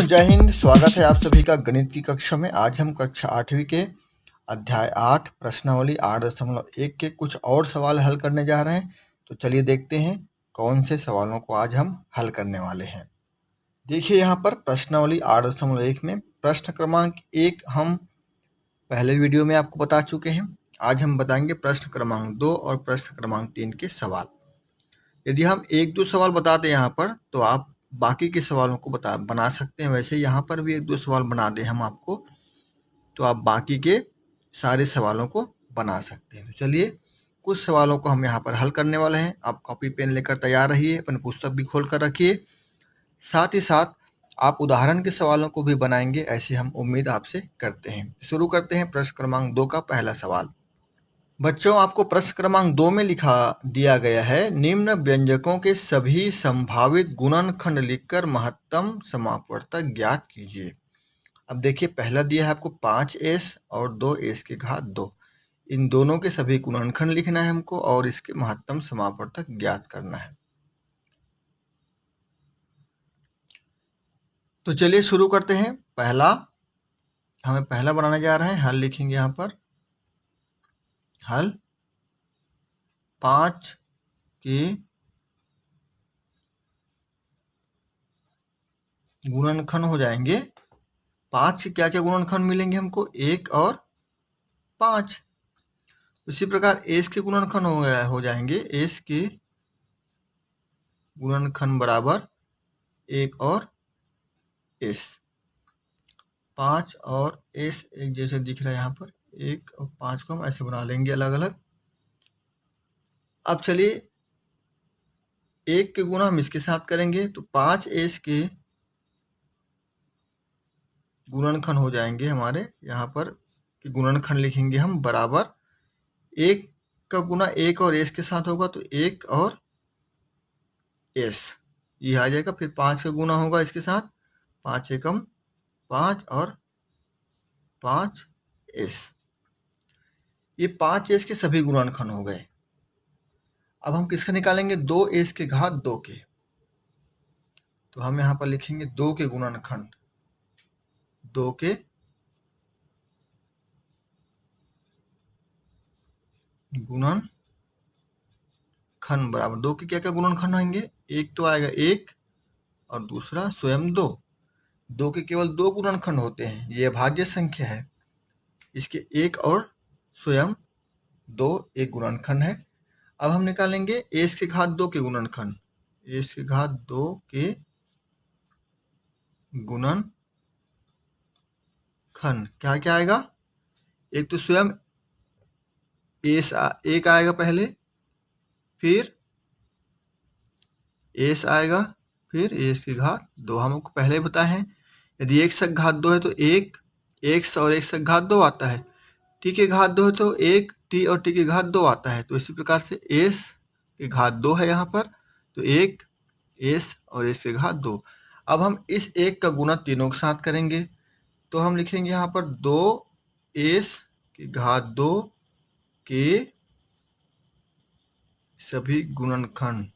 बच्चों जय हिंद। स्वागत है आप सभी का गणित की कक्षा में। आज हम कक्षा 8वीं के अध्याय 8 प्रश्नावली 8.1 के कुछ और सवाल हल करने जा रहे हैं। तो चलिए देखते हैं कौन से सवालों को आज हम हल करने वाले हैं। देखिए यहाँ पर प्रश्नावली 8.1 में प्रश्न क्रमांक 1 हम पहले वीडियो में आपको बता चुके हैं। आज हम बताएंगे प्रश्न क्रमांक 2 और प्रश्न क्रमांक 3 के सवाल। यदि हम 1-2 सवाल बता दें यहाँ पर तो आप बाकी के सवालों को बना सकते हैं। वैसे यहाँ पर भी 1-2 सवाल बना दें हम आपको तो आप बाकी के सारे सवालों को बना सकते हैं। तो चलिए कुछ सवालों को हम यहाँ पर हल करने वाले हैं। आप कॉपी पेन लेकर तैयार रहिए, अपने पुस्तक भी खोल कर रखिए। साथ ही साथ आप उदाहरण के सवालों को भी बनाएंगे, ऐसी हम उम्मीद आपसे करते हैं। शुरू करते हैं प्रश्न क्रमांक 2 का पहला सवाल। बच्चों आपको प्रश्न क्रमांक 2 में लिखा दिया गया है, निम्न व्यंजकों के सभी संभावित गुणनखंड लिखकर महत्तम समापवर्तक ज्ञात कीजिए। अब देखिए पहला दिया है आपको 5s और 2s की घात 2। इन दोनों के सभी गुणनखंड लिखना है हमको और इसके महत्तम समापवर्तक ज्ञात करना है। तो चलिए शुरू करते हैं। हमें पहला बनाने जा रहे हैं। हल लिखेंगे यहाँ पर, हल 5 के गुणनखंड हो जाएंगे। 5 के क्या क्या गुणनखंड मिलेंगे हमको? 1 और 5। उसी प्रकार एस के गुणनखंड हो जाएंगे। एस के गुणनखंड बराबर 1 और एस। 5 और एस एक जैसे दिख रहा है यहाँ पर। 1 और 5 को हम ऐसे बना लेंगे अलग अलग। अब चलिए 1 के गुणा हम इसके साथ करेंगे तो 5s के गुणनखंड हो जाएंगे हमारे। यहाँ पर कि गुणनखंड लिखेंगे हम बराबर 1 का गुना 1 और s के साथ होगा तो 1 और s ये आ जाएगा। फिर 5 का गुना होगा इसके साथ, 5 एकम 5 और 5s। ये 5s के सभी गुणनखंड हो गए। अब हम किसका निकालेंगे? 2s के घात 2 के। तो हम यहाँ पर लिखेंगे 2 के गुणनखंड, 2 के गुणनखंड बराबर 2 के क्या क्या गुणनखंड होंगे? एक तो आएगा 1 और दूसरा स्वयं 2। 2 के केवल 2 गुणनखंड होते हैं, ये अभाज्य संख्या है। इसके 1 और स्वयं 2 एक गुणनखंड है। अब हम निकालेंगे s के घात 2 के गुणनखंड। s के घात 2 के गुणनखंड क्या क्या आएगा? एक तो स्वयं s 1 आएगा पहले, फिर s आएगा, फिर s की घात 2। हमको पहले ही बताए हैं यदि x की घात 2 है तो 1 x और x की घात 2 आता है। t की घात 2 है तो 1 t और t की घात 2 आता है। तो इसी प्रकार से s की घात 2 है यहाँ पर, तो 1 s और s की घात 2। अब हम इस 1 का गुणा तीनों के साथ करेंगे तो हम लिखेंगे यहाँ पर 2s की घात 2 के सभी गुणनखंड।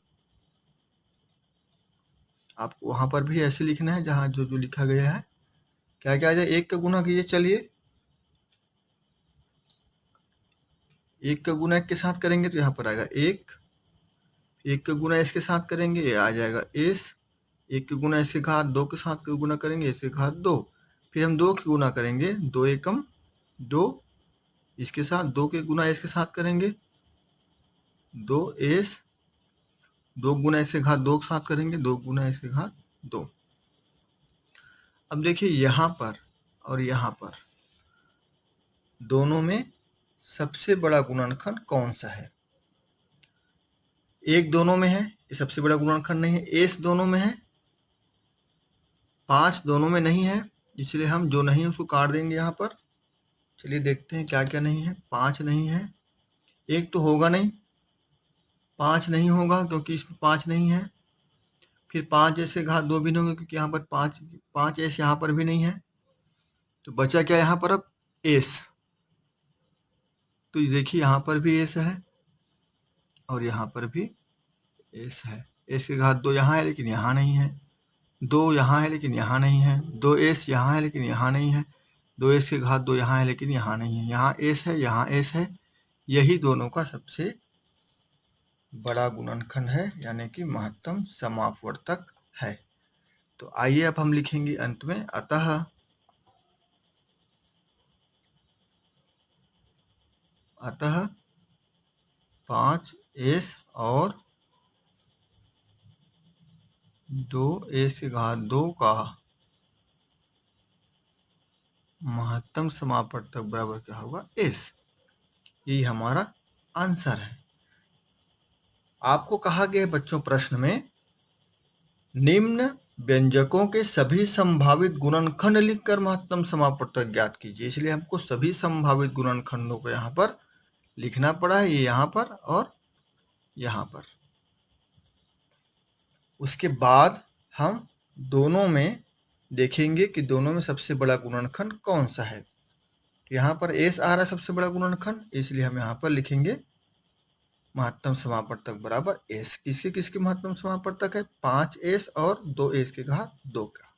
आपको वहां पर भी ऐसे लिखना है जहां जो जो लिखा गया है। क्या क्या आ जाए? 1 का गुना कीजिए। चलिए 1 का गुना 1 के साथ करेंगे तो यहाँ पर आएगा 1 का गुना इसके साथ करेंगे ये आ जाएगा s। 1 के गुना इसके घात 2 के साथ गुना करेंगे इसके घात 2। फिर हम 2 के गुना करेंगे 2 एकम 2, इसके साथ 2 के गुना इसके साथ करेंगे 2s। 2 गुना इसके घात 2 के साथ करेंगे 2 गुना इसके घात 2। अब देखिए यहाँ पर और यहाँ पर दोनों में सबसे बड़ा गुणनखंड कौन सा है? 1 दोनों में है, ये सबसे बड़ा गुणनखंड नहीं है। s दोनों में है, 5 दोनों में नहीं है, इसलिए हम जो नहीं है उसको काट देंगे यहाँ पर। चलिए देखते हैं क्या क्या नहीं है। 5 नहीं है, 1 तो होगा नहीं, 5 नहीं होगा क्योंकि इसमें 5 नहीं है। फिर 5s के घात 2 भी नहीं होगा क्योंकि यहाँ पर 5s यहाँ पर भी नहीं है। तो बचा क्या यहाँ पर? अब s। तो देखिए यहाँ पर भी s है और यहाँ पर भी s है। s के घात 2 यहाँ है लेकिन यहाँ नहीं है। 2 यहाँ है लेकिन यहाँ नहीं है, 2s यहाँ है लेकिन यहाँ नहीं है, 2s की घात 2 यहाँ है लेकिन यहाँ नहीं है, यहाँ s है, यहाँ s है। यही दोनों का सबसे बड़ा गुणनखंड है, यानी कि महत्तम समापवर्तक है। तो आइए अब हम लिखेंगे अंत में, अतः 5s और 2s की घात 2 का महत्तम समापवर्तक बराबर क्या होगा, s। यही हमारा आंसर है। आपको कहा गया बच्चों प्रश्न में निम्न व्यंजकों के सभी संभावित गुणनखंड लिखकर महत्तम समापवर्तक ज्ञात कीजिए। इसलिए हमको सभी संभावित गुणनखंडों को यहाँ पर लिखना पड़ा है, ये यहाँ पर और यहाँ पर। उसके बाद हम दोनों में देखेंगे कि दोनों में सबसे बड़ा गुणनखंड कौन सा है। यहाँ पर s आ रहा है सबसे बड़ा गुणनखंड, इसलिए हम यहाँ पर लिखेंगे महत्तम समापवर्तक बराबर s। किसके किसके महत्तम समापवर्तक है, 5s और 2s की घात 2 का।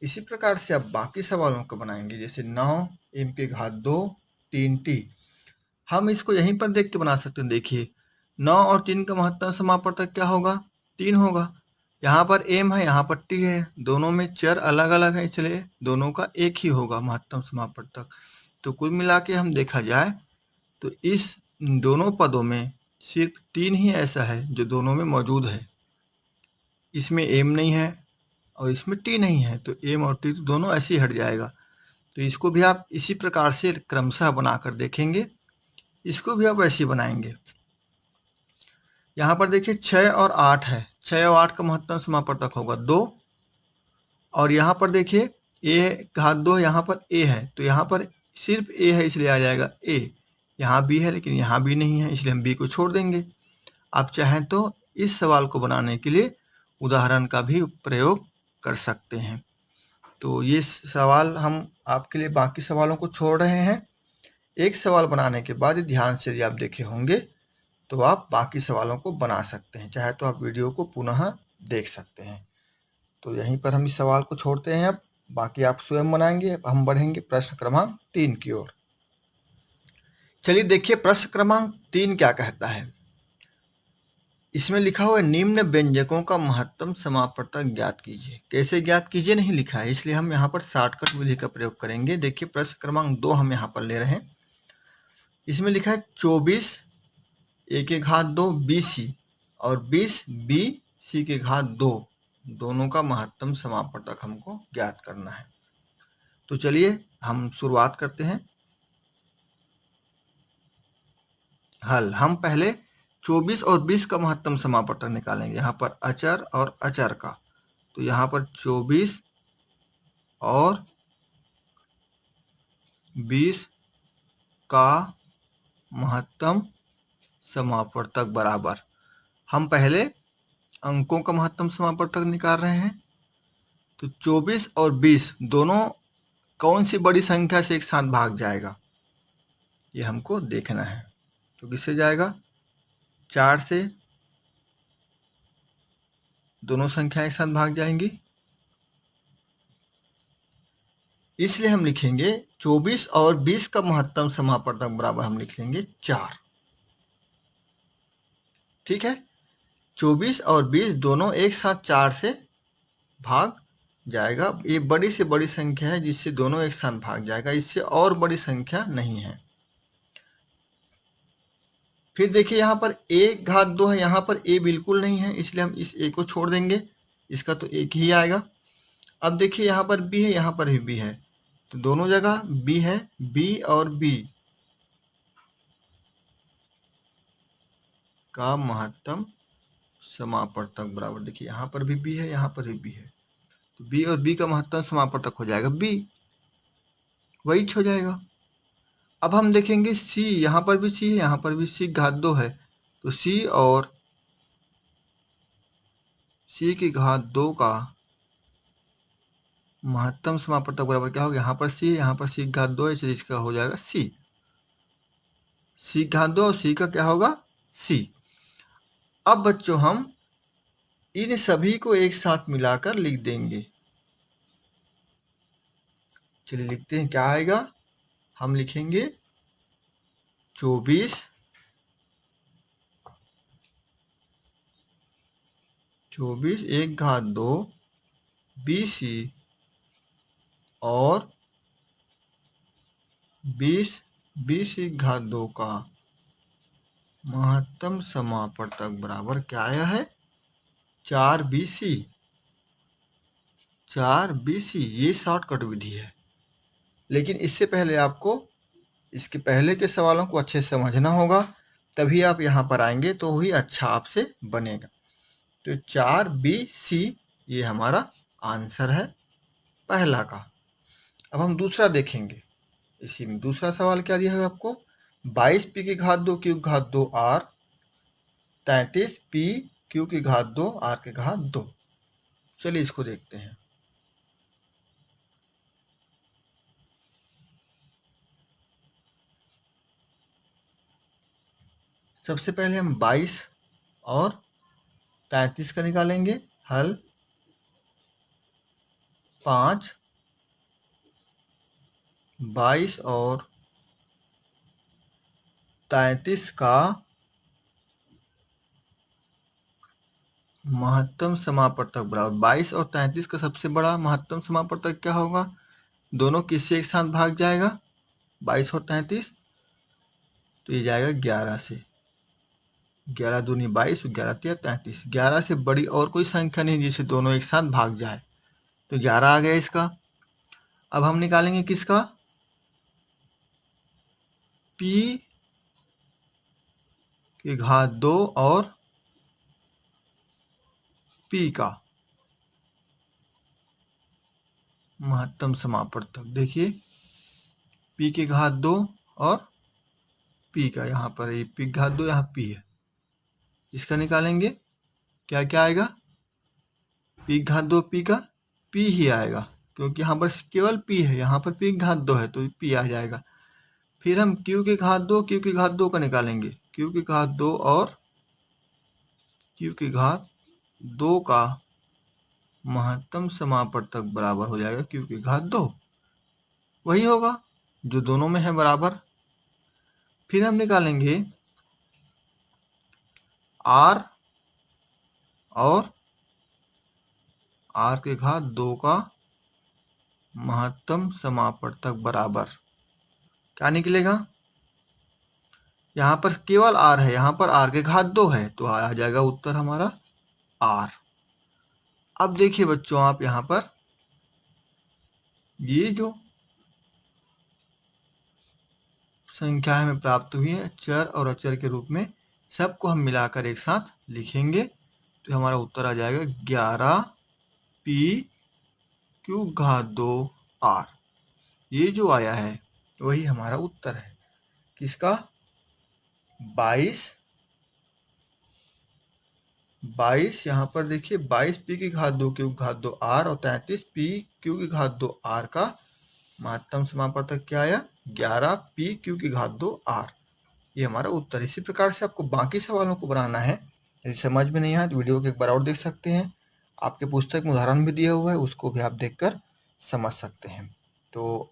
इसी प्रकार से अब बाकी सवालों को बनाएंगे, जैसे 9m की घात 2 3t। हम इसको यहीं पर देख के बना सकते हैं। देखिए 9 और 3 का महत्तम समापवर्तक क्या होगा, 3 होगा। यहाँ पर m है, यहाँ पर t है, दोनों में चर अलग अलग है, इसलिए दोनों का एक ही होगा महत्तम समापवर्तक। तो कुल मिला के हम देखा जाए तो इस दोनों पदों में सिर्फ 3 ही ऐसा है जो दोनों में मौजूद है। इसमें m नहीं है और इसमें t नहीं है, तो m और t दोनों ऐसे ही हट जाएगा। तो इसको भी आप इसी प्रकार से क्रमशः बनाकर देखेंगे, इसको भी आप ऐसे ही बनाएंगे। यहाँ पर देखिए 6 और 8 है, 6 और 8 का महत्तम समापवर्तक होगा 2। और यहाँ पर देखिए a घात 2, यहाँ पर a है, तो यहाँ पर सिर्फ a है इसलिए आ जाएगा a। यहाँ b है लेकिन यहाँ b नहीं है, इसलिए हम b को छोड़ देंगे। आप चाहें तो इस सवाल को बनाने के लिए उदाहरण का भी प्रयोग कर सकते हैं। तो ये सवाल हम आपके लिए बाकी सवालों को छोड़ रहे हैं। एक सवाल बनाने के बाद ध्यान से यदि आप देखे होंगे तो आप बाकी सवालों को बना सकते हैं, चाहे तो आप वीडियो को पुनः देख सकते हैं। तो यहीं पर हम इस सवाल को छोड़ते हैं, अब बाकी आप स्वयं बनाएंगे। हम बढ़ेंगे प्रश्न क्रमांक 3 की ओर। चलिए देखिए प्रश्न क्रमांक 3 क्या कहता है। इसमें लिखा हुआ है निम्न व्यंजकों का महत्तम समापवर्तक ज्ञात कीजिए। कैसे ज्ञात कीजिए नहीं लिखा है, इसलिए हम यहाँ पर शॉर्टकट विधि का प्रयोग करेंगे। देखिए प्रश्न क्रमांक 2 हम यहाँ पर ले रहे हैं। इसमें लिखा है 24 a की घात 2 bc और 20 bc की घात 2, दोनों का महत्तम समापवर्तक हमको ज्ञात करना है। तो चलिए हम शुरुआत करते हैं। हल, हम पहले 24 और 20 का महत्तम समापवर्तक निकालेंगे। यहाँ पर अचर और अचर का, तो यहाँ पर 24 और 20 का महत्तम समापवर्तक बराबर, हम पहले अंकों का महत्तम समापवर्तक निकाल रहे हैं। तो 24 और 20 दोनों कौन सी बड़ी संख्या से एक साथ भाग जाएगा, ये हमको देखना है। तो किससे जाएगा, 4 से दोनों संख्याएं एक साथ भाग जाएंगी, इसलिए हम लिखेंगे 24 और 20 का महत्तम समापवर्तक बराबर हम लिख लेंगे 4। ठीक है, 24 और 20 दोनों एक साथ 4 से भाग जाएगा। ये बड़ी से बड़ी संख्या है जिससे दोनों एक साथ भाग जाएगा, इससे और बड़ी संख्या नहीं है। फिर देखिए यहाँ पर a घात 2 है, यहाँ पर a बिल्कुल नहीं है, इसलिए हम इस a को छोड़ देंगे, इसका तो एक ही आएगा। अब देखिए यहाँ पर b है, यहाँ पर भी b है, तो दोनों जगह b है, b और b का महत्तम समापवर्तक बराबर, देखिए यहाँ पर भी b है, यहाँ पर भी b है, तो b और b का महत्तम समापवर्तक हो जाएगा b, वही हो जाएगा। अब हम देखेंगे c, यहाँ पर भी c है, यहाँ पर भी c घात 2 है, तो c और c की घात 2 का महत्तम समापवर्तक बराबर क्या होगा, यहाँ पर c है, यहाँ पर c घात 2 है, इसलिए इसका हो जाएगा c घात 2 और c का क्या होगा c। अब बच्चों हम इन सभी को एक साथ मिलाकर लिख देंगे। चलिए लिखते हैं, क्या आएगा। हम लिखेंगे 24 1 घात 2 BC और 20 1 घात 2 का महत्तम समापवर्तक बराबर क्या आया है, 4 BC। ये शॉर्टकट विधि है, लेकिन इससे पहले आपको इसके पहले के सवालों को अच्छे से समझना होगा, तभी आप यहाँ पर आएंगे तो ही अच्छा आपसे बनेगा। तो 4 BC ये हमारा आंसर है पहला का। अब हम दूसरा देखेंगे। इसी में दूसरा सवाल क्या दिया है आपको, 22P की घात 2 Q की घात 2 R 33P Q की घात 2 R की घात 2। चलिए इसको देखते हैं। सबसे पहले हम 22 और 33 का निकालेंगे हल। 5 22 और 33 का महत्तम समापवर्तक बराबर 22 और 33 का सबसे बड़ा महत्तम समापवर्तक क्या होगा, दोनों किससे एक साथ भाग जाएगा, 22 और 33, तो ये जाएगा 11 से। 11 दूनी 22, 11 तिया 33। 11 से बड़ी और कोई संख्या नहीं जिसे दोनों एक साथ भाग जाए, तो 11 आ गया इसका। अब हम निकालेंगे किसका, P की घात 2 और P का महत्तम समापवर्तक। देखिए P की घात 2 और P का, यहाँ पर ये P की घात 2, यहाँ P है, इसका निकालेंगे। क्या क्या आएगा, P की घात 2 P का P ही आएगा, क्योंकि यहाँ पर केवल P है, यहाँ पर P की घात 2 है तो P आ जाएगा। फिर हम Q की घात 2 का निकालेंगे। Q की घात 2 और Q की घात 2 का महत्तम समापवर्तक बराबर हो जाएगा Q की घात 2, वही होगा जो दोनों में है बराबर। फिर हम निकालेंगे R और R की घात 2 का महत्तम समापवर्तक बराबर क्या निकलेगा, यहाँ पर केवल R है, यहाँ पर R की घात 2 है, तो आ जाएगा उत्तर हमारा R। अब देखिए बच्चों, आप यहाँ पर ये जो संख्या हमें प्राप्त हुई है चर और अचर के रूप में, सबको हम मिलाकर एक साथ लिखेंगे तो हमारा उत्तर आ जाएगा 11P Q घात 2 R। ये जो आया है वही हमारा उत्तर है किसका, 22 यहाँ पर देखिए 22P की घात 2 Q की घात 2 R और 33P Q की घात 2 R का महत्तम समापवर्तक क्या आया, 11P Q की घात 2 R। ये हमारा उत्तर। इसी प्रकार से आपको बाकी सवालों को बनाना है। यदि समझ में नहीं आया तो वीडियो को एक बार और देख सकते हैं, आपके पुस्तक में उदाहरण भी दिया हुआ है, उसको भी आप देखकर समझ सकते हैं। तो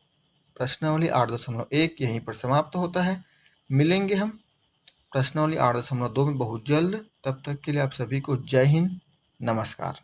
प्रश्नावली 8.1 यहीं पर समाप्त होता है। मिलेंगे हम प्रश्नावली 8.2 में बहुत जल्द। तब तक के लिए आप सभी को जय हिंद, नमस्कार।